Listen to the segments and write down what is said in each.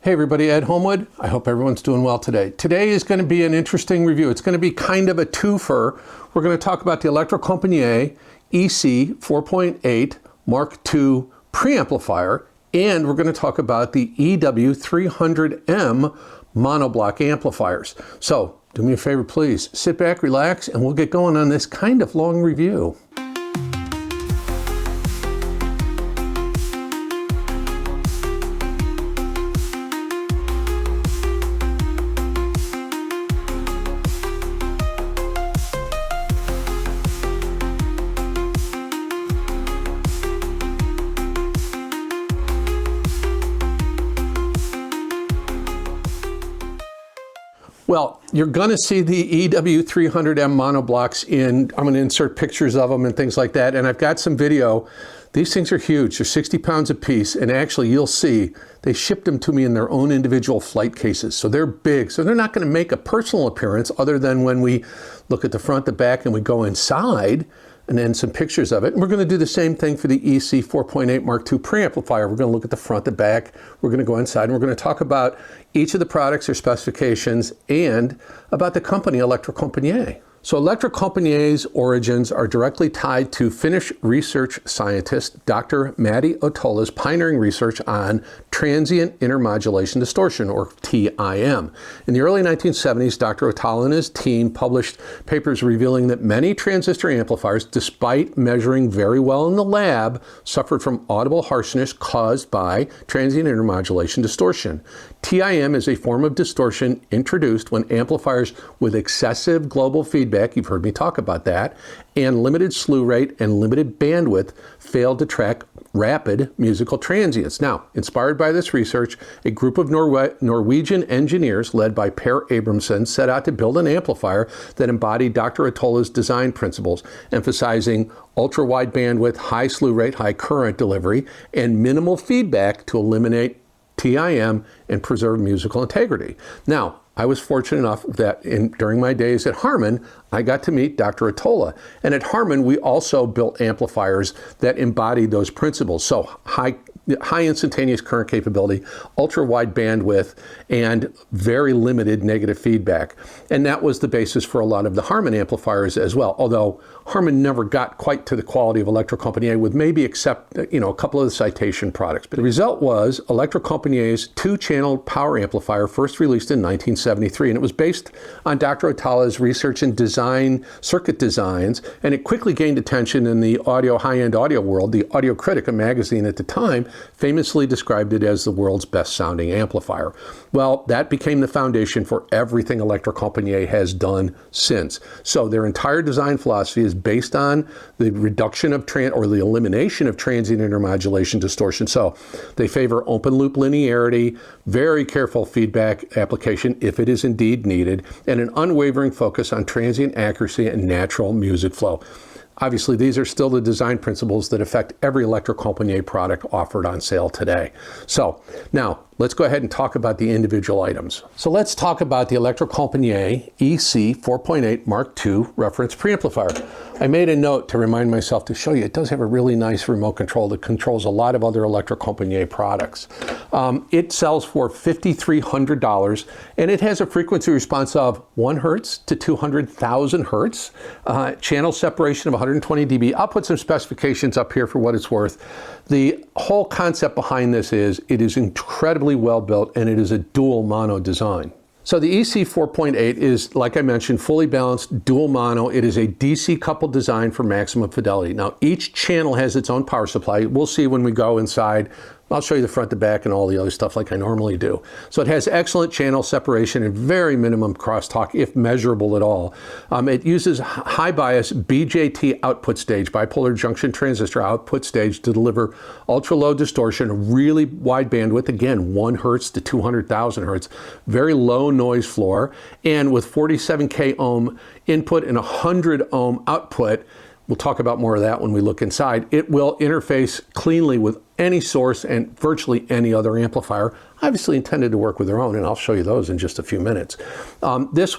Hey everybody, Ed Homewood. I hope everyone's doing well today. Today is going to be an interesting review. It's going to be kind of a twofer. We're going to talk about the Electrocompaniet EC 4.8 Mark II preamplifier, and we're going to talk about the AW300M monoblock amplifiers. So do me a favor, please. Sit back, relax, and we'll get going on this kind of long review. Well, you're going to see the AW300M monoblocks I'm going to insert pictures of them and things like that, and I've got some video. These things are huge. They're 60 pounds a piece, and actually you'll see they shipped them to me in their own individual flight cases. So they're big. So they're not going to make a personal appearance other than when we look at the front, the back, and we go inside, and then some pictures of it. And we're going to do the same thing for the EC 4.8 Mark II preamplifier. We're going to look at the front, the back, we're going to go inside, and we're going to talk about each of the products, their specifications, and about the company Electrocompaniet. So Electrocompaniet's origins are directly tied to Finnish research scientist Dr. Matti Ottola's pioneering research on transient intermodulation distortion, or TIM. In the early 1970s, Dr. Ottola and his team published papers revealing that many transistor amplifiers, despite measuring very well in the lab, suffered from audible harshness caused by transient intermodulation distortion. TIM is a form of distortion introduced when amplifiers with excessive global feedback, you've heard me talk about that, and limited slew rate and limited bandwidth fail to track rapid musical transients. Now, inspired by this research, a group of Norwegian engineers led by Per Abramson set out to build an amplifier that embodied Dr. Ottola's design principles, emphasizing ultra-wide bandwidth, high slew rate, high current delivery, and minimal feedback to eliminate TIM and preserve musical integrity. Now, I was fortunate enough that during my days at Harman, I got to meet Dr. Ottola. And at Harman, we also built amplifiers that embodied those principles. So high instantaneous current capability, ultra wide bandwidth, and very limited negative feedback. And that was the basis for a lot of the Harman amplifiers as well. Although Harman never got quite to the quality of Electrocompaniet, with maybe except a couple of the Citation products. But the result was Electrocompaniet's two-channel power amplifier, first released in 1973, and it was based on Dr. Ottola's research in circuit designs, and it quickly gained attention in the high-end audio world. The Audio Critic, a magazine at the time, famously described it as the world's best-sounding amplifier. Well, that became the foundation for everything Electrocompaniet has done since. So their entire design philosophy is based on the reduction of the elimination of transient intermodulation distortion. So they favor open loop linearity, very careful feedback application if it is indeed needed, and an unwavering focus on transient accuracy and natural music flow. Obviously, these are still the design principles that affect every Electrocompaniet product offered on sale today. So now let's go ahead and talk about the individual items. So let's talk about the Electrocompaniet EC 4.8 Mark II reference preamplifier. I made a note to remind myself to show you it does have a really nice remote control that controls a lot of other Electrocompaniet products. It sells for $5,300, and it has a frequency response of 1 hertz to 200,000 hertz, channel separation of 120 dB. I'll put some specifications up here for what it's worth. The whole concept behind this is it is incredibly well built, and it is a dual mono design. So the EC 4.8 is, like I mentioned, fully balanced, dual mono. It is a DC coupled design for maximum fidelity. Now, each channel has its own power supply. We'll see when we go inside. I'll show you the front, the back, and all the other stuff like I normally do. So it has excellent channel separation and very minimum crosstalk, if measurable at all. It uses high bias BJT output stage, bipolar junction transistor output stage, to deliver ultra low distortion, really wide bandwidth, again, 1 hertz to 200,000 hertz, very low noise floor, and with 47K ohm input and 100 ohm output, We'll talk about more of that when we look inside. It will interface cleanly with any source and virtually any other amplifier, obviously intended to work with their own, and I'll show you those in just a few minutes. This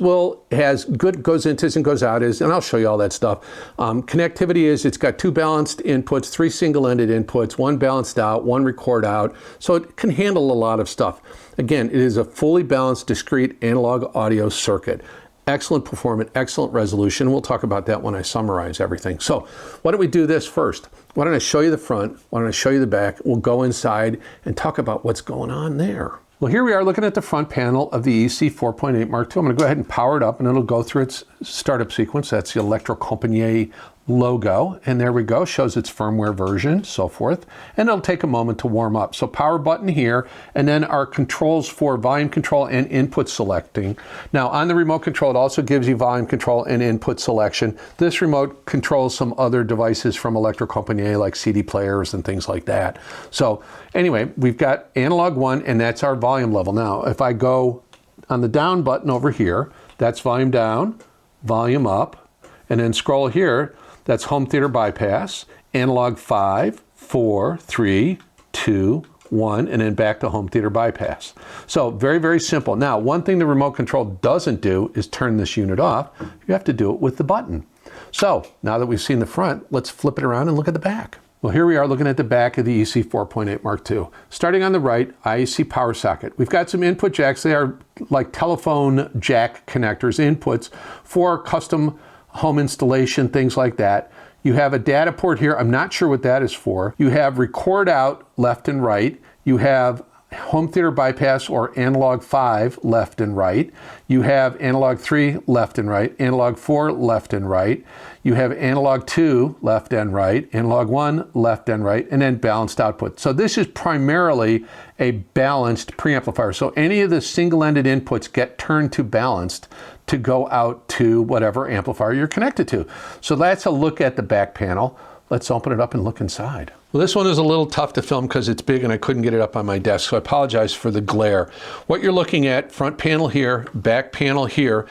has good goes in's and goes out is, and I'll show you all that stuff. Connectivity is, it's got 2 balanced inputs, 3 single-ended inputs, 1 balanced out, 1 record out, so it can handle a lot of stuff. Again, it is a fully balanced, discrete analog audio circuit. Excellent performance, excellent resolution. We'll talk about that when I summarize everything. So why don't we do this first? Why don't I show you the front? Why don't I show you the back? We'll go inside and talk about what's going on there. Well, here we are looking at the front panel of the EC 4.8 Mark II. I'm going to go ahead and power it up, and it'll go through its startup sequence. That's the Electrocompaniet logo, and there we go, shows its firmware version, so forth, and it'll take a moment to warm up. So power button here, and then our controls for volume control and input selecting. Now on the remote control, it also gives you volume control and input selection. This remote controls some other devices from Electrocompaniet, like CD players and things like that. So anyway, we've got analog 1, and that's our volume level. Now if I go on the down button over here, that's volume down, volume up, and then scroll here, that's home theater bypass, analog 5, 4, 3, 2, 1, and then back to home theater bypass. So very, very simple. Now, one thing the remote control doesn't do is turn this unit off. You have to do it with the button. So now that we've seen the front, let's flip it around and look at the back. Well, here we are looking at the back of the EC 4.8 Mark II. Starting on the right, IEC power socket. We've got some input jacks. They are like telephone jack connectors, inputs for custom home installation, things like that. You have a data port here. I'm not sure what that is for. You have record out left and right. You have home theater bypass or analog 5 left and right. You have analog 3 left and right, analog 4 left and right. You have analog 2 left and right, analog 1 left and right, and then balanced output. So this is primarily a balanced preamplifier. So any of the single-ended inputs get turned to balanced to go out to whatever amplifier you're connected to. So that's a look at the back panel. Let's open it up and look inside. Well, this one is a little tough to film because it's big and I couldn't get it up on my desk, so I apologize for the glare. What you're looking at, front panel here, back panel here,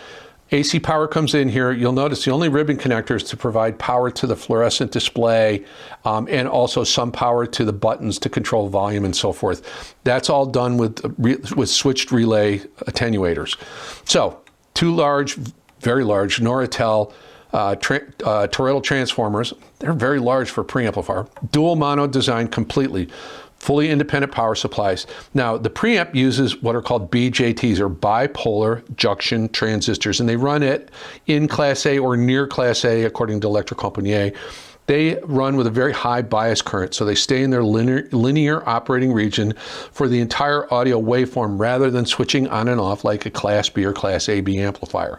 AC power comes in here. You'll notice the only ribbon connector is to provide power to the fluorescent display and also some power to the buttons to control volume and so forth. That's all done with switched relay attenuators. So 2 large, very large Nortel toroidal transformers. They're very large for preamplifier. Dual mono designed completely. Fully independent power supplies. Now, the preamp uses what are called BJTs, or bipolar junction transistors, and they run it in Class A or near Class A, according to Electrocompaniet. They run with a very high bias current, so they stay in their linear operating region for the entire audio waveform rather than switching on and off like a Class B or Class AB amplifier.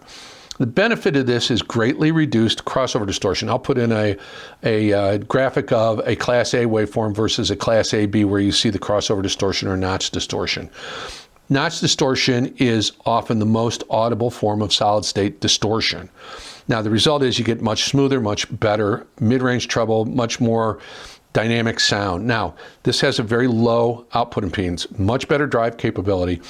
The benefit of this is greatly reduced crossover distortion. I'll put in a graphic of a Class A waveform versus a Class AB where you see the crossover distortion or notch distortion. Notch distortion is often the most audible form of solid state distortion. Now the result is you get much smoother, much better mid-range treble, much more dynamic sound. Now, this has a very low output impedance, much better drive capability.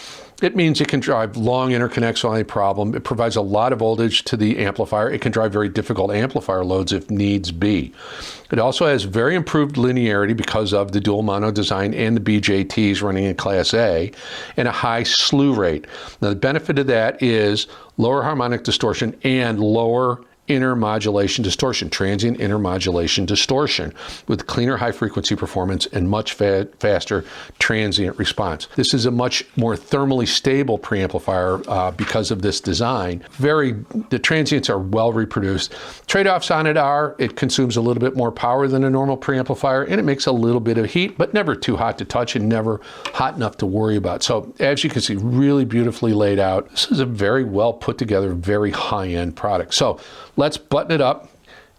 It means it can drive long interconnects on a problem. It provides a lot of voltage to the amplifier. It can drive very difficult amplifier loads if needs be. It also has very improved linearity because of the dual mono design and the BJTs running in Class A, and a high slew rate. Now, the benefit of that is lower harmonic distortion and lower intermodulation distortion, transient intermodulation distortion, with cleaner high frequency performance and much faster transient response. This is a much more thermally stable preamplifier because of this design. The transients are well reproduced. Trade-offs on it are, it consumes a little bit more power than a normal preamplifier, and it makes a little bit of heat, but never too hot to touch and never hot enough to worry about. So as you can see, really beautifully laid out. This is a very well put together, very high-end product. So let's button it up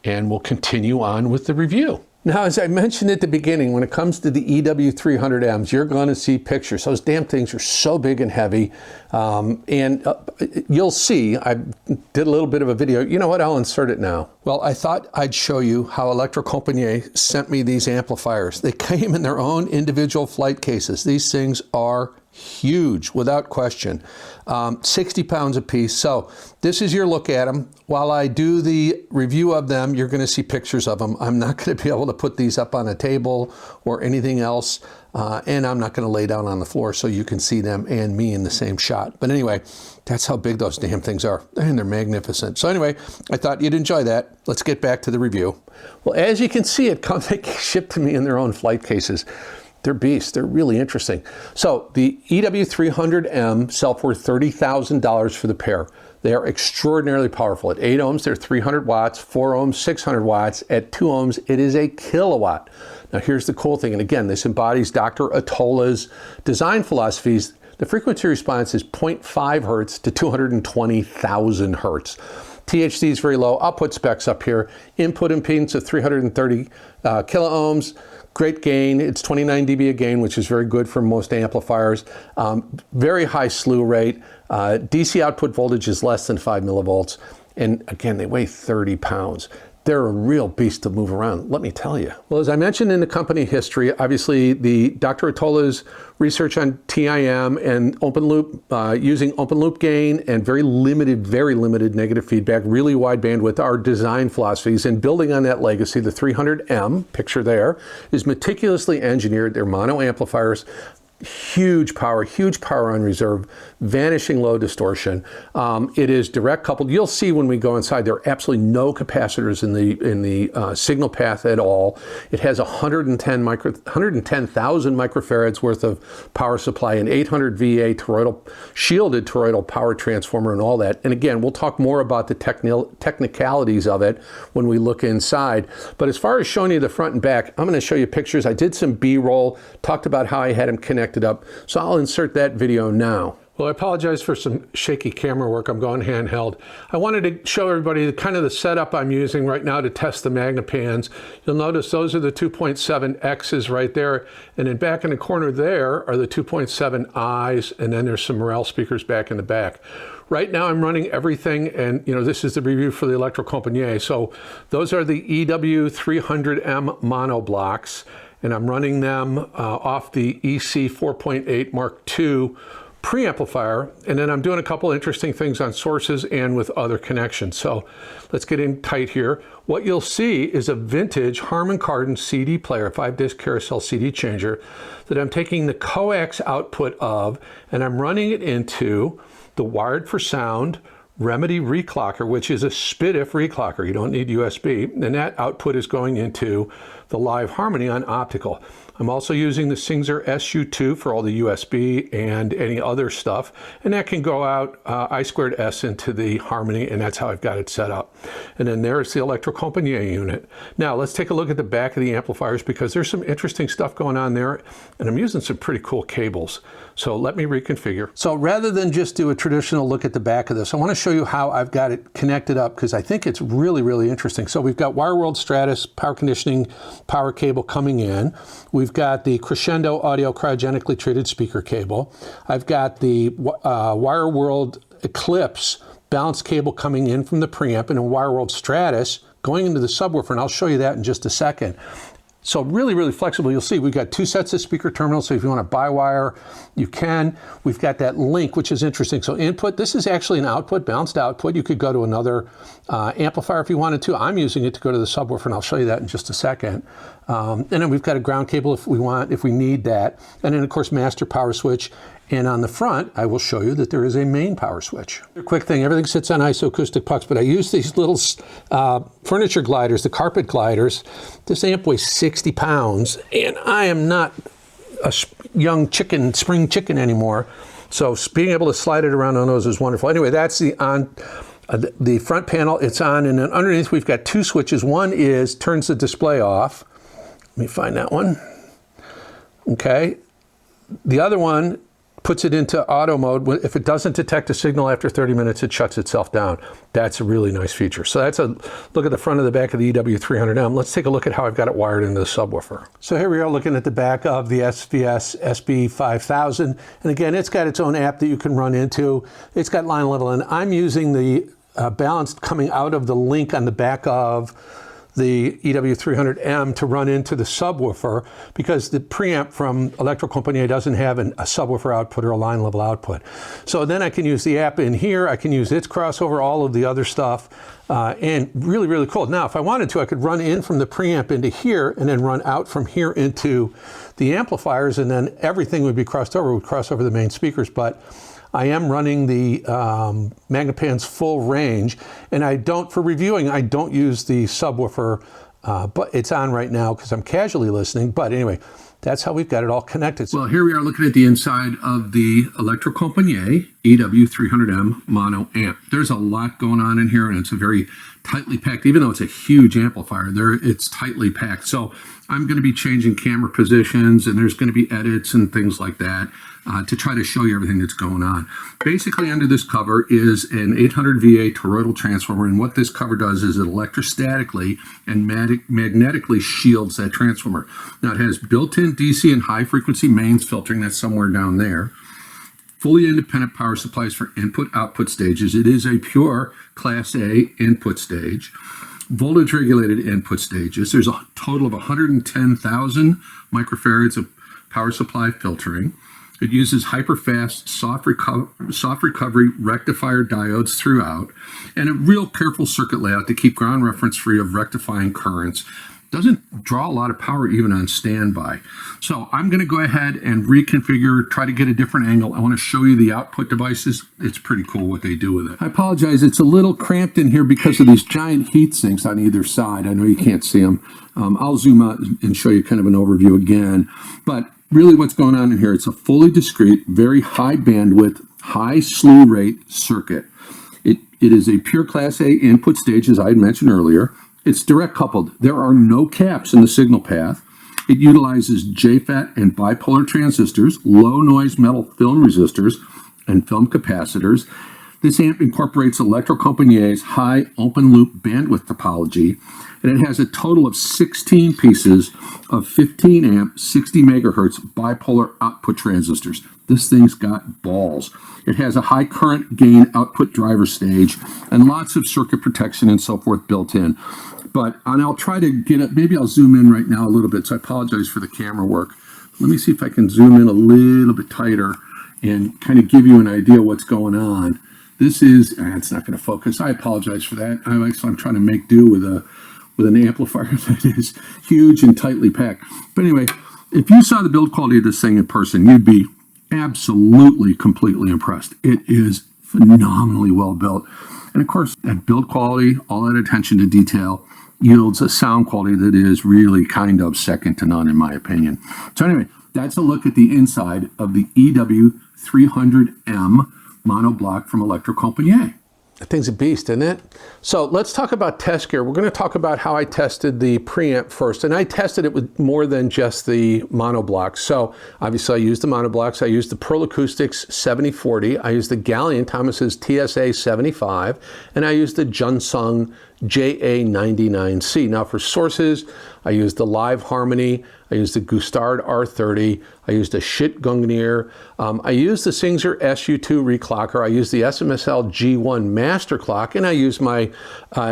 and we'll continue on with the review. Now, as I mentioned at the beginning, when it comes to the AW300Ms, you're going to see pictures. Those damn things are so big and heavy. You'll see, I did a little bit of a video. You know what? I'll insert it now. Well, I thought I'd show you how Electrocompaniet sent me these amplifiers. They came in their own individual flight cases. These things are huge, without question. 60 pounds a piece. So this is your look at them. While I do the review of them, you're going to see pictures of them. I'm not going to be able to put these up on a table or anything else, and I'm not going to lay down on the floor so you can see them and me in the same shot. But anyway, that's how big those damn things are, and they're magnificent. So anyway, I thought you'd enjoy that. Let's get back to the review. Well, as you can see, they shipped to me in their own flight cases. They're beasts. They're really interesting. So the AW300M sell for $30,000 for the pair. They are extraordinarily powerful. At 8 ohms, they're 300 watts, 4 ohms, 600 watts. At 2 ohms, it is a kilowatt. Now here's the cool thing, and again, this embodies Dr. Atola's design philosophies. The frequency response is 0.5 hertz to 220,000 hertz. THD is very low. I'll put specs up here. Input impedance of 330 kilo ohms. Great gain. It's 29 dB a gain, which is very good for most amplifiers. Very high slew rate. DC output voltage is less than 5 millivolts. And again, they weigh 30 pounds. They're a real beast to move around, let me tell you. Well, as I mentioned in the company history, obviously the Dr. Atola's research on TIM and open loop, using open loop gain and very limited negative feedback, really wide bandwidth, our design philosophies, and building on that legacy, the 300M, picture there, is meticulously engineered. They're mono amplifiers. Huge power on reserve, vanishing low distortion. It is direct coupled. You'll see when we go inside, there are absolutely no capacitors in the signal path at all. It has 110,000 microfarads worth of power supply, and 800 VA shielded toroidal power transformer and all that. And again, we'll talk more about the technicalities of it when we look inside. But as far as showing you the front and back, I'm going to show you pictures. I did some B-roll, talked about how I had them connected up. So I'll insert that video now. Well, I apologize for some shaky camera work. I'm going handheld. I wanted to show everybody kind of the setup I'm using right now to test the MagnaPans. You'll notice those are the 2.7X's right there. And then back in the corner there are the 2.7I's, and then there's some Morel speakers back in the back. Right now I'm running everything, and this is the review for the Electrocompaniet. So those are the AW300M mono blocks, and I'm running them off the EC 4.8 Mark II preamplifier, and then I'm doing a couple interesting things on sources and with other connections. So let's get in tight here. What you'll see is a vintage Harman Kardon CD player, 5-disc carousel CD changer, that I'm taking the coax output of, and I'm running it into the wired for sound Remedy reclocker, which is a SPDIF reclocker. You don't need USB, and that output is going into the live harmony on optical. I'm also using the Singzer SU2 for all the USB and any other stuff, and that can go out I2S into the harmony, and that's how I've got it set up. And then there's the Electrocompaniet unit. Now let's take a look at the back of the amplifiers, because there's some interesting stuff going on there, and I'm using some pretty cool cables. So let me reconfigure. So rather than just do a traditional look at the back of this, I want to show you how I've got it connected up, because I think it's really, really interesting. So we've got Wire World Stratus power conditioning power cable coming in. We've got the Crescendo audio cryogenically treated speaker cable. I've got the Wire World Eclipse balanced cable coming in from the preamp, and a Wire World Stratus going into the subwoofer, and I'll show you that in just a second. So really, really flexible. You'll see we've got 2 sets of speaker terminals, so if you want to buy wire, you can. We've got that link, which is interesting. So input, this is actually an output, balanced output. You could go to another amplifier if you wanted to. I'm using it to go to the subwoofer, and I'll show you that in just a second. And then we've got a ground cable if we need that. And then of course, master power switch. And on the front, I will show you that there is a main power switch. A quick thing, everything sits on IsoAcoustics pucks, but I use these little furniture gliders, the carpet gliders. This amp weighs 60 pounds, and I am not a young chicken, spring chicken anymore. So being able to slide it around on those is wonderful. Anyway, that's the front panel, it's on, and then underneath we've got 2 switches. One turns the display off. Let me find that one. Okay. The other one puts it into auto mode. If it doesn't detect a signal after 30 minutes, it shuts itself down. That's a really nice feature. So that's a look at the front of the back of the EW300M. Let's take a look at how I've got it wired into the subwoofer. So here we are looking at the back of the SVS SB5000. And again, it's got its own app that you can run into. It's got line level, and I'm using the balanced coming out of the link on the back of the AW300M to run into the subwoofer because the preamp from Electrocompaniet doesn't have a subwoofer output or a line level output. So then I can use the app in here, I can use its crossover, all of the other stuff, and really, really cool. Now, if I wanted to, I could run in from the preamp into here and then run out from here into the amplifiers, and then everything would be crossed over, would cross over the main speakers. But I am running the Magnapan's full range, and I don't, for reviewing, I don't use the subwoofer, but it's on right now because I'm casually listening. But anyway, that's how we've got it all connected. Well, here we are looking at the inside of the Electrocompaniet AW300M mono amp. There's a lot going on in here, and it's a very tightly packed, even though it's a huge amplifier, it's tightly packed. So I'm going to be changing camera positions, and there's going to be edits and things like that to try to show you everything that's going on. Basically, under this cover is an 800 VA toroidal transformer, and what this cover does is it electrostatically and magnetically shields that transformer. Now, it has built-in DC and high-frequency mains filtering. That's somewhere down there. Fully independent power supplies for input-output stages. It is a pure Class A input stage. Voltage regulated input stages. There's a total of 110,000 microfarads of power supply filtering. It uses hyper-fast soft recovery rectifier diodes throughout, and a real careful circuit layout to keep ground reference free of rectifying currents. Doesn't draw a lot of power even on standby. So I'm going to go ahead and reconfigure, try to get a different angle. I want to show you the output devices. It's pretty cool what they do with it. I apologize, it's a little cramped in here because of these giant heat sinks on either side. I know you can't see them. I'll zoom out and show you kind of an overview again. But really what's going on in here, it's a fully discrete, very high bandwidth, high slew rate circuit. It is a pure Class A input stage, as I had mentioned earlier. It's direct coupled. There are no caps in the signal path. It utilizes JFET and bipolar transistors, low noise metal film resistors, and film capacitors. This amp incorporates Electrocompaniet's high open loop bandwidth topology, and it has a total of 16 pieces of 15 amp, 60 megahertz bipolar output transistors. This thing's got balls. It has a high current gain output driver stage and lots of circuit protection and so forth built in. And I'll try to get it, maybe I'll zoom in right now a little bit, so I apologize for the camera work. Let me see if I can zoom in a little bit tighter and kind of give you an idea what's going on. This is, it's not going to focus. I apologize for that. I'm trying to make do with an amplifier that is huge and tightly packed. But anyway, if you saw the build quality of this thing in person, you'd be absolutely, completely impressed. It is phenomenally well built. And of course, that build quality, all that attention to detail, yields a sound quality that is really kind of second to none, in my opinion. So anyway, that's a look at the inside of the AW300M monoblock from Electrocompaniet. That thing's a beast, isn't it? So let's talk about test gear. We're going to talk about how I tested the preamp first. And I tested it with more than just the monoblocks. So obviously I used the monoblocks. I used the Pearl Acoustics 7040. I used the Gallion Thomas's TSA 75. And I used the Junsung JA99C. Now for sources, I used the Live Harmony. I used the Gustard R30. I used a Schiit Gungnir. I used the Singer SU2 reclocker. I used the SMSL G1 master clock, and I used my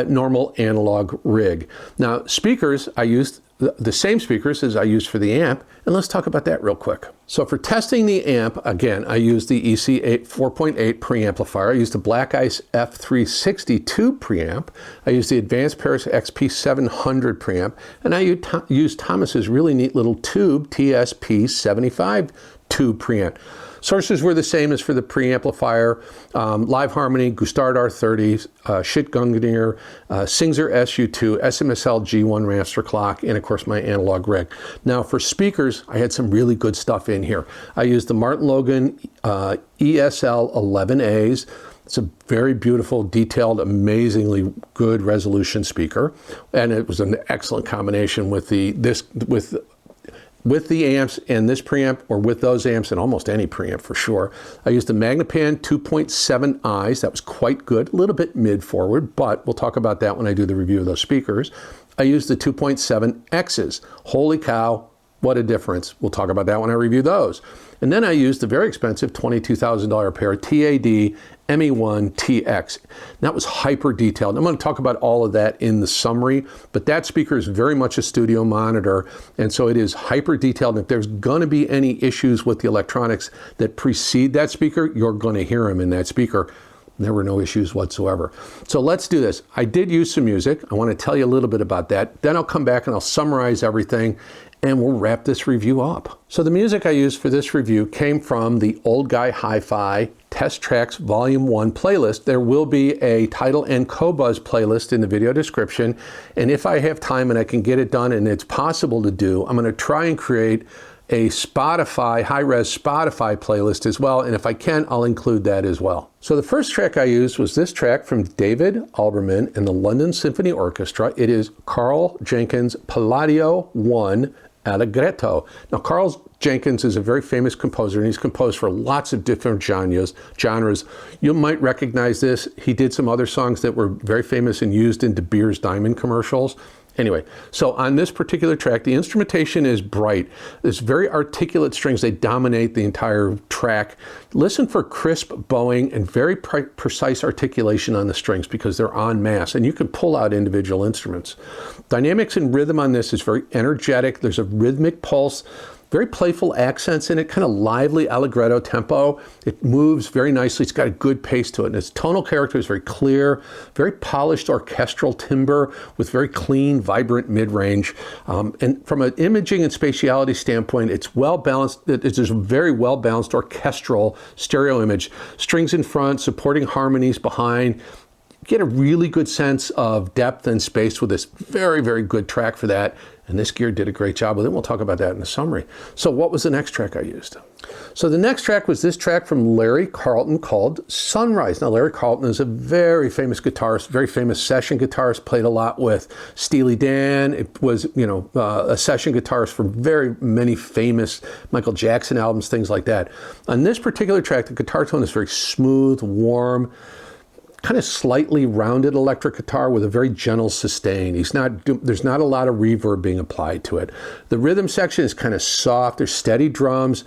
normal analog rig. Now speakers, I used the same speakers as I used for the amp, and let's talk about that real quick. So for testing the amp, again, I used the EC8 4.8 preamplifier. I used the Black Ice F362 preamp. I used the Advanced Paris XP700 preamp, and I used Thomas's really neat little tube TSP75 tube preamp. Sources were the same as for the preamplifier, Live Harmony, Gustard R30, Schiit Gungnir, Singer SU2, SMSL G1 master clock, and of course my analog rig. Now for speakers, I had some really good stuff in here. I used the Martin Logan ESL 11As. It's a very beautiful, detailed, amazingly good resolution speaker, and it was an excellent combination with the amps and this preamp, or with those amps and almost any preamp for sure. I used the Magnapan 2.7Is. That was quite good, a little bit mid-forward, but we'll talk about that when I do the review of those speakers. I used the 2.7Xs. Holy cow, What a difference. We'll talk about that when I review those. And then I used the very expensive $22,000 pair TAD ME1 TX. That was hyper detailed. I'm going to talk about all of that in the summary, but that speaker is very much a studio monitor, and so it is hyper detailed. And if there's going to be any issues with the electronics that precede that speaker, you're going to hear them in that speaker. There were no issues whatsoever. So let's do this. I did use some music. I want to tell you a little bit about that. Then I'll come back and I'll summarize everything, and we'll wrap this review up. So the music I used for this review came from the Old Guy Hi-Fi Test Tracks Volume 1 playlist. There will be a Tidal and Qobuz playlist in the video description, and if I have time and I can get it done and it's possible to do, I'm going to try and create a Spotify, high-res Spotify playlist as well, and if I can, I'll include that as well. So the first track I used was this track from David Alberman and the London Symphony Orchestra. It is Carl Jenkins' Palladio 1 Allegretto. Now, Carl Jenkins is a very famous composer, and he's composed for lots of different genres. You might recognize this. He did some other songs that were very famous and used in De Beers Diamond commercials. Anyway, so on this particular track, the instrumentation is bright. There's very articulate strings. They dominate the entire track. Listen for crisp bowing and very precise articulation on the strings because they're en masse, and you can pull out individual instruments. Dynamics and rhythm on this is very energetic. There's a rhythmic pulse, very playful accents in it, kind of lively allegretto tempo. It moves very nicely. It's got a good pace to it. And its tonal character is very clear, very polished orchestral timbre with very clean, vibrant mid-range. And from an imaging and spatiality standpoint, it's well balanced. It's a very well balanced orchestral stereo image. Strings in front, supporting harmonies behind. Get a really good sense of depth and space with this very, very good track for that. And this gear did a great job with it. We'll talk about that in the summary. So what was the next track I used? So the next track was this track from Larry Carlton called Sunrise. Now, Larry Carlton is a very famous guitarist, very famous session guitarist, played a lot with Steely Dan. It was, a session guitarist for very many famous Michael Jackson albums, things like that. On this particular track, the guitar tone is very smooth, warm, kind of slightly rounded electric guitar with a very gentle sustain. There's not a lot of reverb being applied to it. The rhythm section is kind of soft. There's steady drums,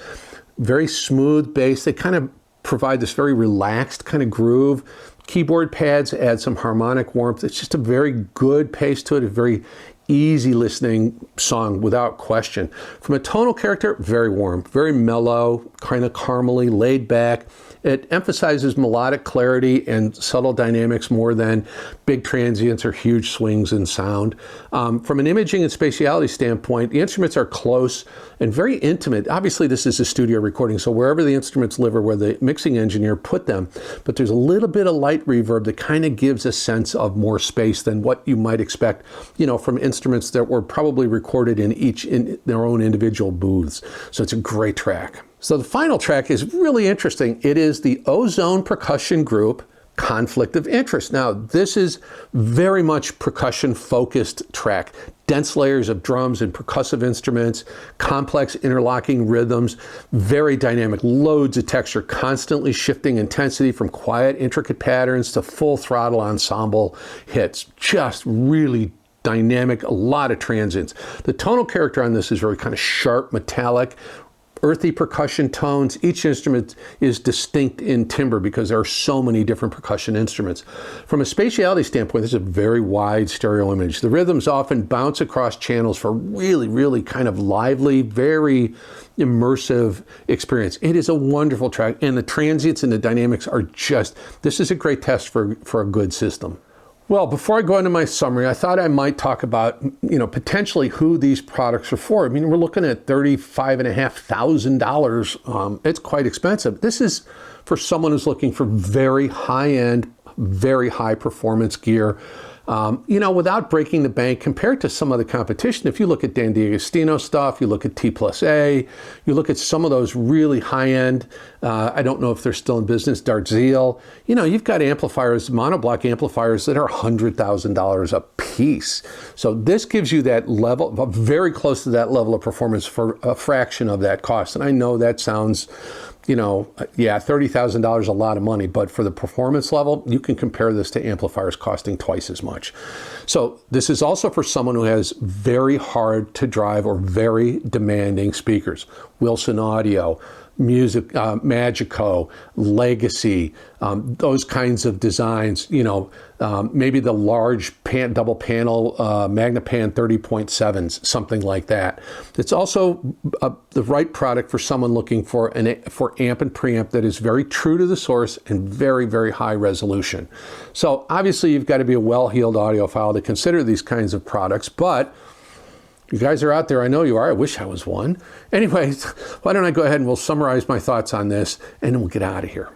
very smooth bass. They kind of provide this very relaxed kind of groove. Keyboard pads add some harmonic warmth. It's just a very good pace to it, a very easy listening song without question. From a tonal character, very warm, very mellow, kind of caramely, laid back. It emphasizes melodic clarity and subtle dynamics more than big transients or huge swings in sound. From an imaging and spatiality standpoint, the instruments are close and very intimate. Obviously, this is a studio recording, so wherever the instruments live or where the mixing engineer put them, but there's a little bit of light reverb that kind of gives a sense of more space than what you might expect, from instruments that were probably recorded in their own individual booths. So it's a great track. So the final track is really interesting. It is the Ozone Percussion Group Conflict of Interest. Now, this is very much percussion-focused track. Dense layers of drums and percussive instruments, complex interlocking rhythms, very dynamic, loads of texture, constantly shifting intensity from quiet, intricate patterns to full throttle ensemble hits. Just really dynamic, a lot of transients. The tonal character on this is very kind of sharp, metallic, earthy percussion tones. Each instrument is distinct in timbre because there are so many different percussion instruments. From a spatiality standpoint, this is a very wide stereo image. The rhythms often bounce across channels for really, really kind of lively, very immersive experience. It is a wonderful track, and the transients and the dynamics are this is a great test for a good system. Well, before I go into my summary, I thought I might talk about, potentially who these products are for. I mean, we're looking at $35,500. It's quite expensive. This is for someone who's looking for very high-end, very high-performance gear. Without breaking the bank compared to some of the competition. If you look at Dan D'Agostino stuff, you look at T+A, you look at some of those really high-end, I don't know if they're still in business, Dartzeal, you've got amplifiers, monoblock amplifiers that are $100,000 a piece. So this gives you that level, very close to that level of performance for a fraction of that cost. And I know that sounds you know, yeah, $30,000 a lot of money, but for the performance level, you can compare this to amplifiers costing twice as much. So this is also for someone who has very hard to drive or very demanding speakers. Wilson Audio, Music, Magico, Legacy, those kinds of designs, you know, maybe the large double panel Magnapan 30.7s, something like that. It's also the right product for someone looking for amp and preamp that is very true to the source and very, very high resolution. So obviously you've got to be a well-heeled audiophile to consider these kinds of products, but you guys are out there. I know you are. I wish I was one. Anyways, why don't I go ahead and we'll summarize my thoughts on this and then we'll get out of here.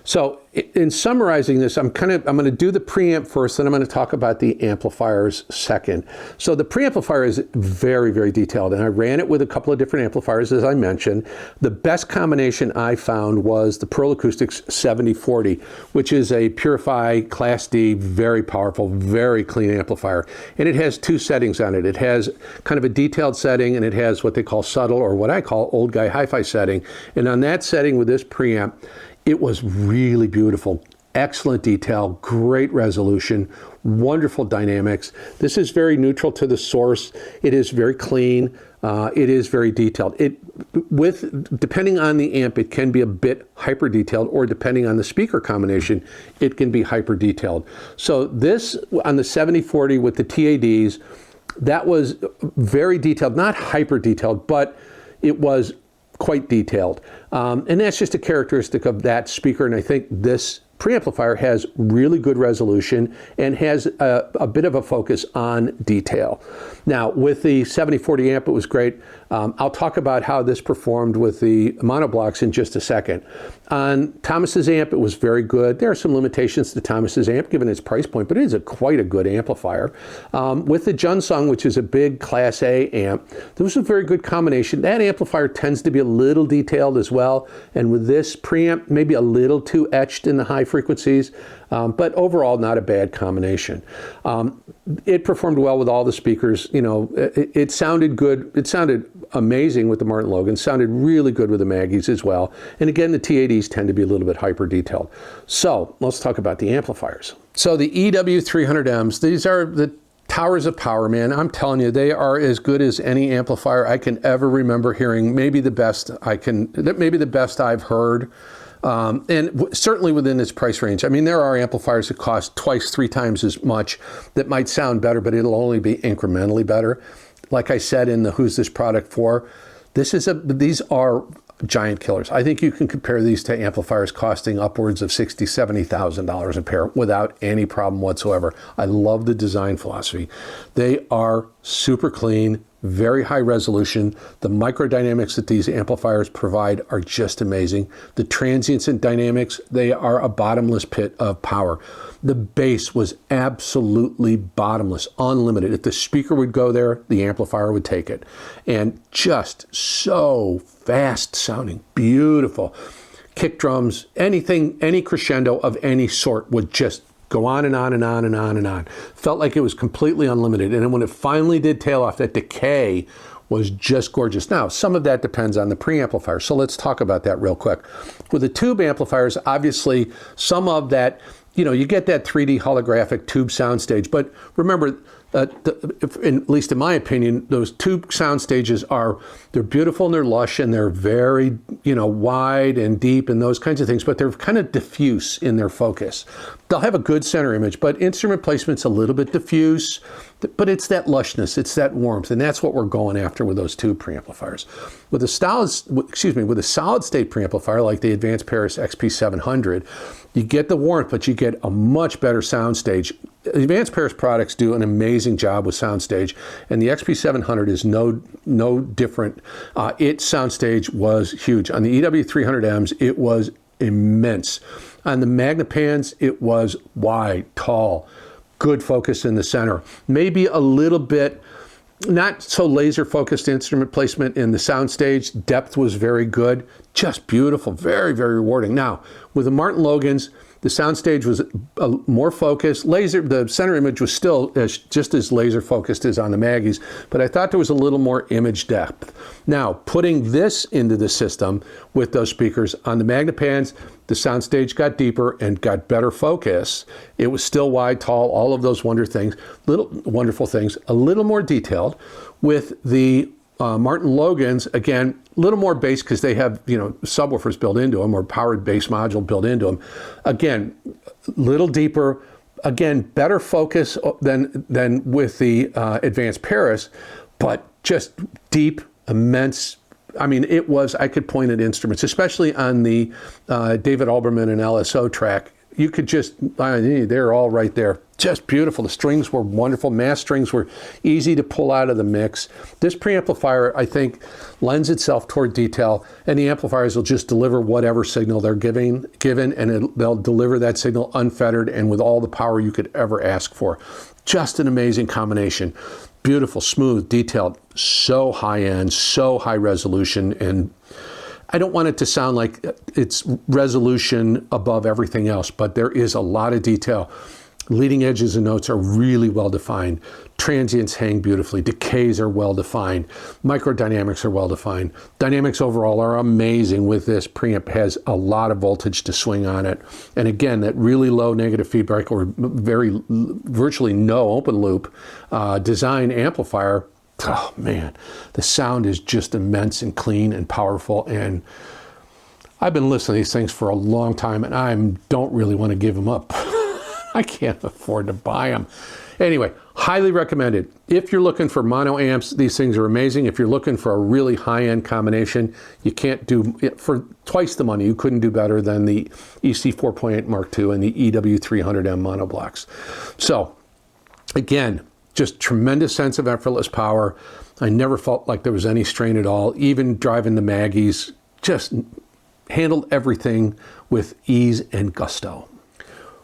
So in summarizing this, I'm going to do the preamp first, then I'm going to talk about the amplifiers second. So the preamplifier is very, very detailed, and I ran it with a couple of different amplifiers, as I mentioned. The best combination I found was the Pearl Acoustics 7040, which is a Purify Class D, very powerful, very clean amplifier. And it has two settings on it. It has kind of a detailed setting, and it has what they call subtle, or what I call old guy hi-fi setting. And on that setting with this preamp, it was really beautiful, excellent detail, great resolution, wonderful dynamics. This is very neutral to the source. It is very clean. It is very detailed. Depending on the amp, it can be a bit hyper detailed, or depending on the speaker combination, it can be hyper detailed. So this on the 7040 with the TADs, that was very detailed, not hyper detailed, but it was quite detailed. And that's just a characteristic of that speaker. And I think this preamplifier has really good resolution and has a bit of a focus on detail. Now, with the 7040 amp, it was great. I'll talk about how this performed with the monoblocks in just a second. On Thomas's amp, it was very good. There are some limitations to Thomas's amp given its price point, but it is quite a good amplifier. With the Junsung, which is a big Class A amp, there was a very good combination. That amplifier tends to be a little detailed as well, and with this preamp, maybe a little too etched in the high frequencies, but overall not a bad combination. It performed well with all the speakers. You know, it sounded good. It sounded amazing with the Martin Logan, sounded really good with the Maggies as well. And again, the TADs tend to be a little bit hyper detailed. So let's talk about the amplifiers. So the AW300Ms, these are the towers of power, man. I'm telling you, they are as good as any amplifier I can ever remember hearing. Maybe the best I've heard. And certainly within this price range. I mean, there are amplifiers that cost twice, three times as much that might sound better, but it'll only be incrementally better. Like I said in the Who's This Product For, these are giant killers. I think you can compare these to amplifiers costing upwards of $60,000, $70,000 a pair without any problem whatsoever. I love the design philosophy. They are super clean, very high resolution. The microdynamics that these amplifiers provide are just amazing. The transients and dynamics, they are a bottomless pit of power. The bass was absolutely bottomless, unlimited. If the speaker would go there, the amplifier would take it. And just so fast sounding, beautiful. Kick drums, anything, any crescendo of any sort would just go on and on and on and on and on. Felt like it was completely unlimited. And then when it finally did tail off, that decay was just gorgeous. Now, some of that depends on the preamplifier. So let's talk about that real quick. With the tube amplifiers, obviously some of that, you know, you get that 3D holographic tube soundstage. But remember, at least in my opinion, those tube sound stages they're beautiful and they're lush and they're very, you know, wide and deep and those kinds of things, but they're kind of diffuse in their focus. They'll have a good center image, but instrument placement's a little bit diffuse, but it's that lushness, it's that warmth, and that's what we're going after with those tube preamplifiers. With a solid state preamplifier like the Advanced Paris XP700, you get the warmth, but you get a much better soundstage. Advanced Paris products do an amazing job with soundstage, and the XP700 is no different. Its soundstage was huge. On the EW300Ms, it was immense. On the Magnapans, it was wide, tall, good focus in the center. Maybe a little bit not so laser focused instrument placement in the soundstage. Depth was very good. Just beautiful, very, very rewarding. Now, with the Martin Logans, the soundstage was more focused. The center image was still just as laser focused as on the Maggies, but I thought there was a little more image depth. Now, putting this into the system with those speakers on the Magnepans, the soundstage got deeper and got better focus. It was still wide, tall, all of those wonderful things, a little more detailed. With the Martin Logans, again, a little more bass because they have, subwoofers built into them or powered bass module built into them. Again, a little deeper. Again, better focus than with the Advanced Paris, but just deep, immense. I mean, I could point at instruments, especially on the David Alberman and LSO track. You could they're all right there. Just beautiful. The strings were wonderful. Mass strings were easy to pull out of the mix. This preamplifier, I think, lends itself toward detail, and the amplifiers will just deliver whatever signal they're given, and they'll deliver that signal unfettered and with all the power you could ever ask for. Just an amazing combination. Beautiful, smooth, detailed, so high end, so high resolution, and I don't want it to sound like it's resolution above everything else, but there is a lot of detail. Leading edges and notes are really well defined. Transients hang beautifully. Decays are well defined. Microdynamics are well defined. Dynamics overall are amazing with this preamp. Has a lot of voltage to swing on it. And again, that really low negative feedback or virtually no open loop design amplifier. Oh man, the sound is just immense and clean and powerful. And I've been listening to these things for a long time, and I don't really want to give them up. I can't afford to buy them. Anyway, highly recommended. If you're looking for mono amps, these things are amazing. If you're looking for a really high-end combination, you can't do it for twice the money. You couldn't do better than the EC 4.8 Mark II and the AW300M monoblocks. So, again, just tremendous sense of effortless power. I never felt like there was any strain at all. Even driving the Maggies, just handled everything with ease and gusto.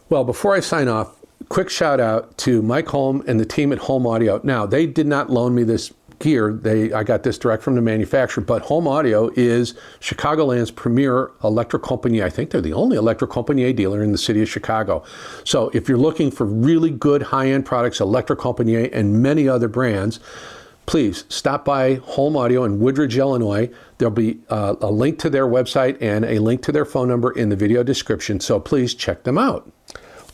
Well, before I sign off, quick shout out to Mike Holm and the team at Home Audio. Now, they did not loan me this gear. I got this direct from the manufacturer, but Home Audio is Chicagoland's premier Electrocompaniet. I think they're the only Electrocompaniet dealer in the city of Chicago. So if you're looking for really good high-end products, Electrocompaniet and many other brands, please stop by Home Audio in Woodridge, Illinois. There'll be a link to their website and a link to their phone number in the video description, so please check them out.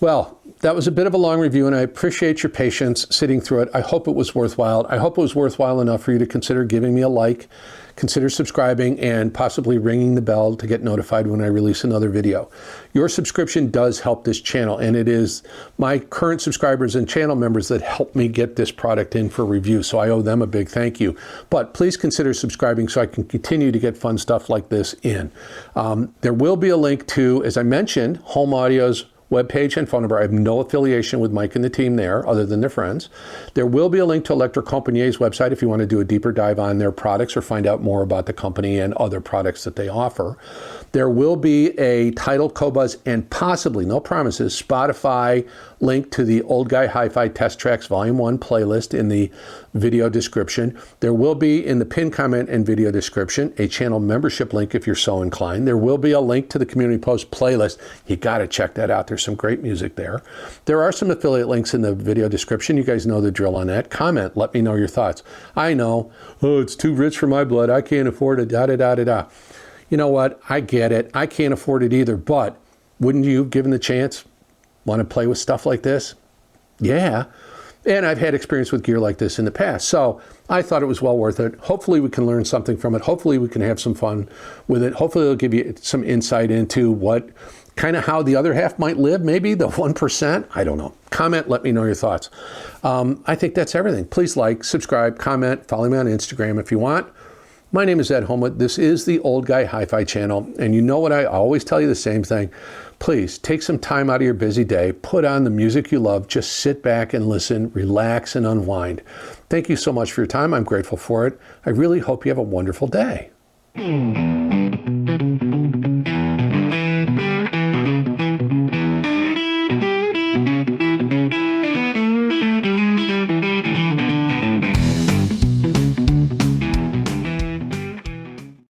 Well, that was a bit of a long review, and I appreciate your patience sitting through it. I hope it was worthwhile. I hope it was worthwhile enough for you to consider giving me a like, consider subscribing, and possibly ringing the bell to get notified when I release another video. Your subscription does help this channel, and it is my current subscribers and channel members that help me get this product in for review, so I owe them a big thank you. But please consider subscribing so I can continue to get fun stuff like this in. There will be a link to, as I mentioned, Home Audio's webpage and phone number. I have no affiliation with Mike and the team there other than their friends. There will be a link to Electrocompaniet's website if you want to do a deeper dive on their products or find out more about the company and other products that they offer. There will be a Tidal, Qobuz, and possibly, no promises, Spotify link to the Old Guy Hi-Fi Test Tracks Volume 1 playlist in the video description. There will be in the pinned comment and video description a channel membership link if you're so inclined. There will be a link to the Community Post playlist. You got to check that out. There's some great music there. There are some affiliate links in the video description. You guys know the drill on that. Comment. Let me know your thoughts. I know, it's too rich for my blood. I can't afford it, da-da-da-da-da. You know what? I get it. I can't afford it either, but wouldn't you, given the chance, want to play with stuff like this? Yeah. And I've had experience with gear like this in the past, so I thought it was well worth it. Hopefully we can learn something from it. Hopefully we can have some fun with it. Hopefully it'll give you some insight into how the other half might live, maybe the 1%. I don't know. Comment, let me know your thoughts. I think that's everything. Please like, subscribe, comment, follow me on Instagram if you want. My name is Ed Homewood. This is the Old Guy Hi-Fi channel. And you know what? I always tell you the same thing. Please take some time out of your busy day. Put on the music you love. Just sit back and listen, relax, and unwind. Thank you so much for your time. I'm grateful for it. I really hope you have a wonderful day.